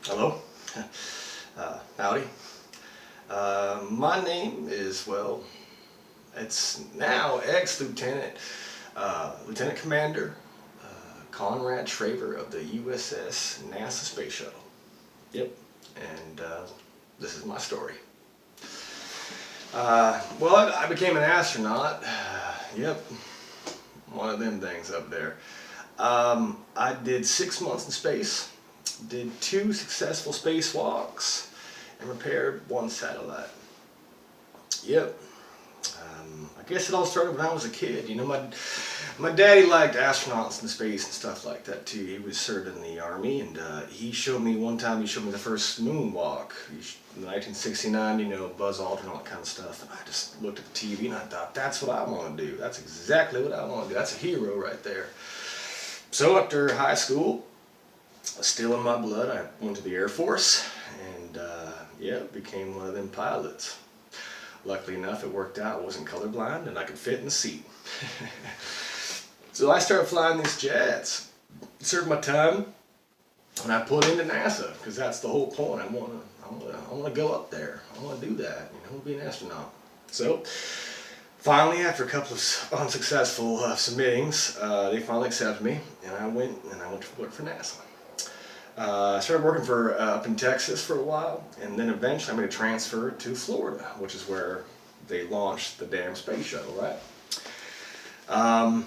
Hello, howdy. My name is, well, it's now ex-lieutenant, Lieutenant Commander Conrad Shraver of the USS NASA Space Shuttle. Yep, and this is my story. Well, I became an astronaut. Yep, one of them things up there. I did 6 months in space. Did 2 successful spacewalks and repaired 1 satellite. Yep. I guess it all started when I was a kid. You know, my daddy liked astronauts in space and stuff like that too. He was served in the Army, and he showed me one time. He showed me the first moonwalk in 1969. You know, Buzz Aldrin, all that kind of stuff. And I just looked at the TV and I thought, that's what I want to do. That's exactly what I want to do. That's a hero right there. So after high school, still in my blood, I went to the Air Force and yeah, became one of them pilots. Luckily enough, it worked out. I wasn't colorblind and I could fit in the seat. So I started flying these jets, served my time, and I put into NASA because that's the whole point. I want to go up there. I want to do that. You know, be an astronaut. So finally, after a couple of unsuccessful submittings, they finally accepted me, and I went to work for NASA. I started working for up in Texas for a while, and then eventually I made a transfer to Florida, which is where they launched the damn space shuttle, right? I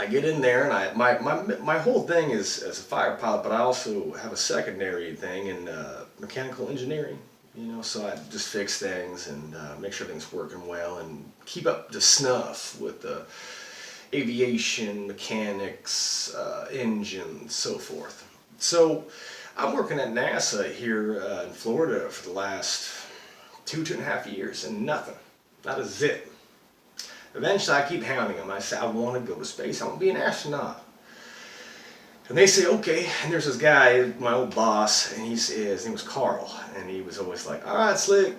get in there, and my whole thing is as a fighter pilot, but I also have a secondary thing in mechanical engineering. You know, so I just fix things and make sure things working well and keep up to snuff with the aviation, mechanics, engines, so forth. So I'm working at NASA here in Florida for the last 2.5 years and nothing, not a zip. Eventually I keep hounding them. I say, I want to go to space, I want to be an astronaut. And they say, okay, and there's this guy, my old boss, and his name was Carl, and he was always like, all right, Slick,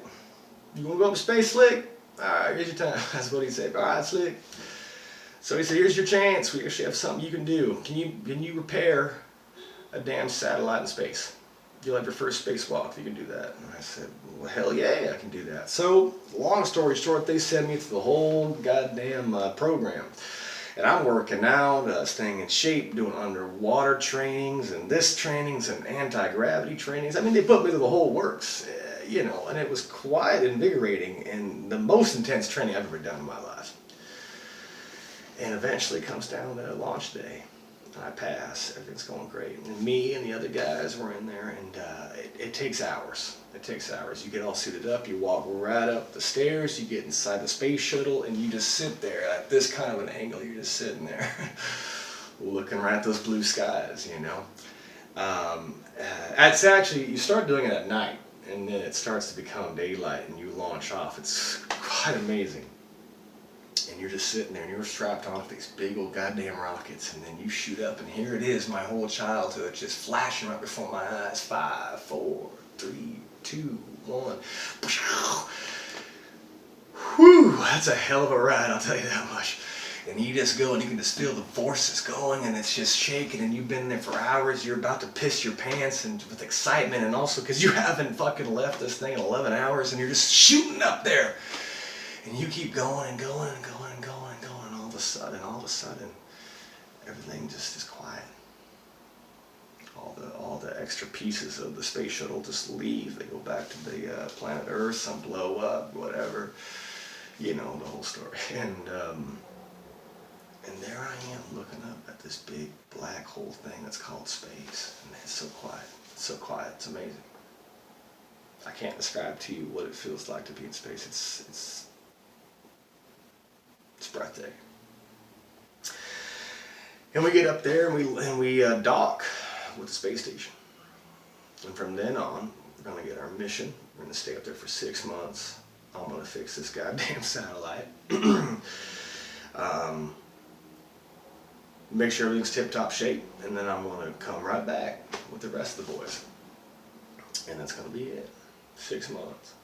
you want to go up to space, Slick? All right, here's your time. That's what he'd say, all right, Slick. So he said, here's your chance. We actually have something you can do. Can you repair a damn satellite in space? You'll have your first spacewalk. You can do that. And I said, well, hell yeah, I can do that. So, long story short, they sent me through the whole goddamn program. And I'm working out, staying in shape, doing underwater trainings and trainings and anti-gravity trainings. I mean, they put me through the whole works, you know, and it was quite invigorating and the most intense training I've ever done in my life. And eventually it comes down to launch day. I pass, everything's going great. And me and the other guys were in there, and it takes hours. It takes hours. You get all suited up, you walk right up the stairs, you get inside the space shuttle, and you just sit there at this kind of an angle. You're just sitting there looking right at those blue skies, you know. It's actually, you start doing it at night, and then it starts to become daylight, and you launch off. It's quite amazing. And you're just sitting there and you're strapped onto these big old goddamn rockets, and then you shoot up, and here it is, my whole childhood just flashing right before my eyes. 5, 4, 3, 2, 1. Whew, that's a hell of a ride, I'll tell you that much. And you just go and you can just feel the forces going, and it's just shaking, and you've been there for hours. You're about to piss your pants and with excitement, and also because you haven't fucking left this thing in 11 hours, and you're just shooting up there. And you keep going and going and going and going and going, and all of a sudden, everything just is quiet. All the extra pieces of the space shuttle just leave. They go back to the planet Earth, some blow up, whatever. You know, the whole story. And there I am looking up at this big black hole thing that's called space. And it's so quiet. It's so quiet. It's amazing. I can't describe to you what it feels like to be in space. It's breathtaking. And we get up there and we dock with the space station. And from then on, we're going to get our mission. We're going to stay up there for 6 months. I'm going to fix this goddamn satellite. Make sure everything's tip-top shape, and then I'm going to come right back with the rest of the boys. And that's going to be it. 6 months.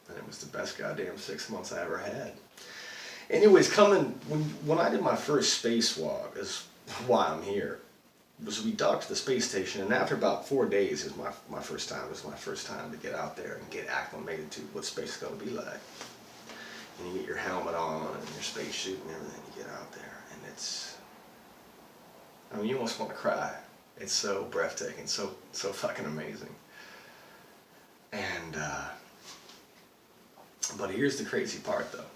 And it was the best goddamn 6 months I ever had. Anyways, when I did my first spacewalk, is why I'm here, was we docked to the space station, and after about 4 days, it was my first time. It was my first time to get out there and get acclimated to what space is going to be like. And you get your helmet on and your spacesuit and everything. You get out there, and I mean, you almost want to cry. It's so breathtaking, so fucking amazing. And but here's the crazy part, though.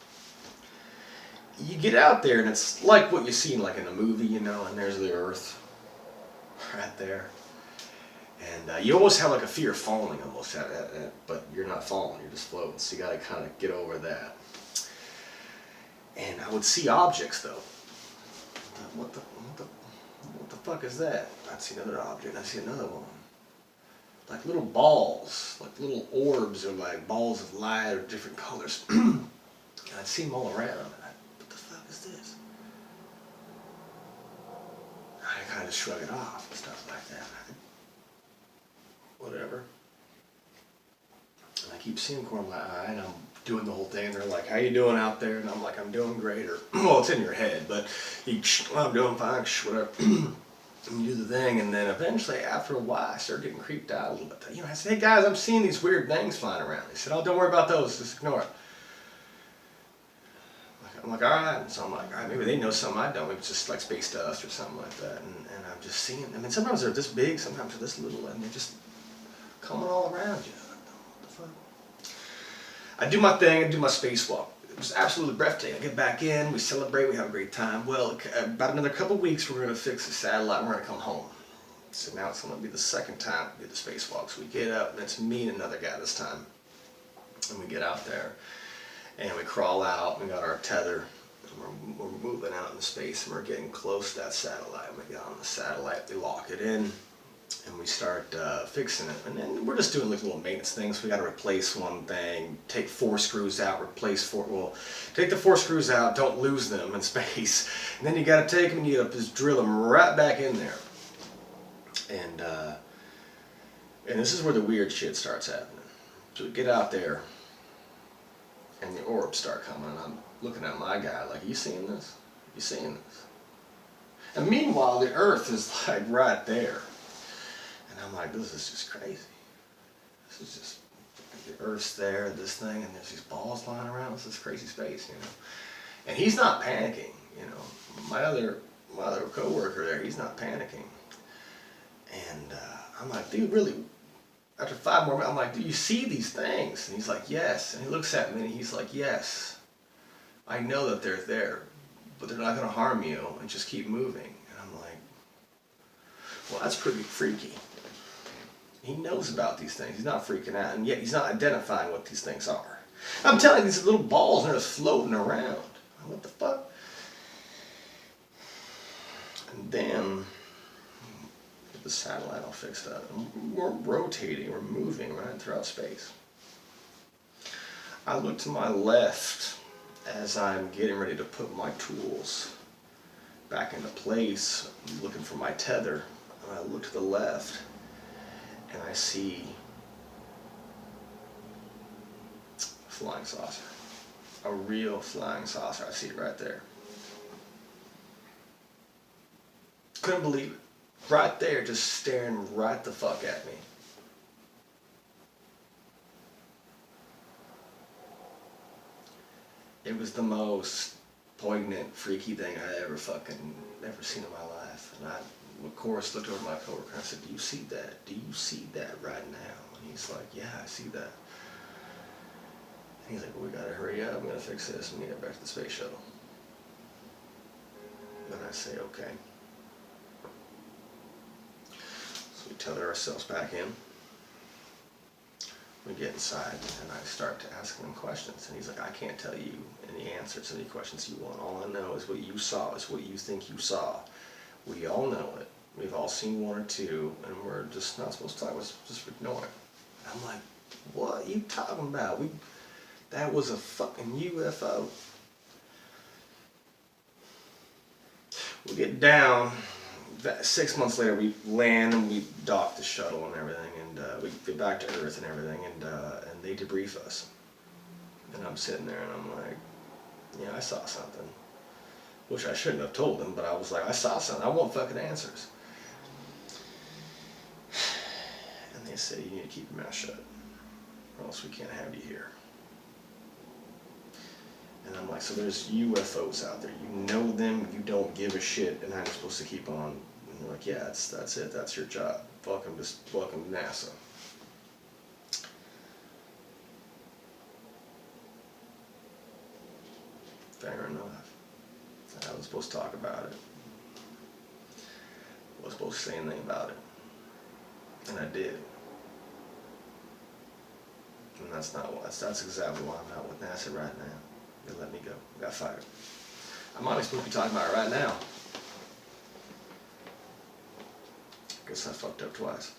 You get out there, and it's like what you see like in a movie, you know, and there's the Earth right there. And you almost have like a fear of falling almost, but you're not falling, you're just floating. So you got to kind of get over that. And I would see objects, though. What the fuck is that? I'd see another object, I'd see another one. Like little balls, like little orbs, or like balls of light of different colors. And I'd see them all around. What the fuck is this? I kind of shrug it off and stuff like that. Whatever. And I keep seeing corner of my eye, and I'm doing the whole thing, and they're like, how you doing out there? And I'm like, I'm doing great, or, well, it's in your head, but I'm doing fine, whatever. And you do the thing, and then eventually, after a while, I started getting creeped out a little bit. You know, I said, hey guys, I'm seeing these weird things flying around. They said, oh, don't worry about those, just ignore it. I'm like, all right. And so I'm like, all right, maybe they know something I don't. Maybe it's just like space dust or something like that. And I'm just seeing, I mean, sometimes they're this big, sometimes they're this little, and they're just coming all around you. What the fuck? I do my thing, I do my spacewalk. It was absolutely breathtaking. I get back in, we celebrate, we have a great time. Well, about another couple weeks, we're going to fix the satellite, and we're going to come home. So now it's going to be the second time we do the spacewalk. So we get up, and it's me and another guy this time. And we get out there, and we crawl out, we got our tether, and we're moving out into space, and we're getting close to that satellite. We get on the satellite, we lock it in, and we start fixing it. And then we're just doing like little maintenance things. We got to replace one thing, take 4 screws out, replace 4, well, take the 4 screws out, don't lose them in space. And then you got to take them and you got to just drill them right back in there. And this is where the weird shit starts happening. So we get out there, and the orbs start coming, and I'm looking at my guy like, you seeing this? You seeing this? And meanwhile, the Earth is like right there. And I'm like, this is just crazy. This is just, the Earth's there, this thing, and there's these balls flying around. This is crazy space, you know. And he's not panicking, you know. My other coworker there, he's not panicking. And I'm like, dude, really? After 5 more minutes, I'm like, do you see these things? And he's like, yes. And he looks at me and he's like, yes. I know that they're there, but they're not going to harm you, and just keep moving. And I'm like, well, that's pretty freaky. He knows about these things. He's not freaking out, and yet he's not identifying what these things are. I'm telling you, these little balls are just floating around. What the fuck? And then the satellite all fixed up. We're rotating, we're moving right throughout space. I look to my left as I'm getting ready to put my tools back into place, looking for my tether. And I look to the left, and I see a flying saucer. A real flying saucer. I see it right there. Couldn't believe it. Right there, just staring right the fuck at me. It was the most poignant, freaky thing I ever seen in my life. And I, of course, looked over at my coworker and I said, do you see that? Do you see that right now? And he's like, yeah, I see that. And he's like, well, we gotta hurry up. I'm gonna fix this and get back to the space shuttle. And I say, okay. So we tether ourselves back in. We get inside, and I start to ask him questions, and he's like, I can't tell you any answers to any questions you want. All I know is what you saw, is what you think you saw. We all know it. We've all seen one or two, and we're just not supposed to talk. We're just ignoring it. I'm like, what are you talking about? That was a fucking UFO. We get down. 6 months later, we land and we dock the shuttle and everything, and we get back to Earth and everything, and they debrief us. And I'm sitting there and I'm like, yeah, I saw something. Which I shouldn't have told them, but I was like, I saw something. I want fucking answers. And they say, you need to keep your mouth shut, or else we can't have you here. And I'm like, so there's UFOs out there. You know them, you don't give a shit, and I'm supposed to keep on. And they're like, yeah, that's it. That's your job. Welcome to NASA. Fair enough. I wasn't supposed to talk about it. I wasn't supposed to say anything about it. And I did. And that's exactly why I'm not with NASA right now. They let me go. I got fired. I'm only supposed to be talking about it right now. Guess I fucked up twice.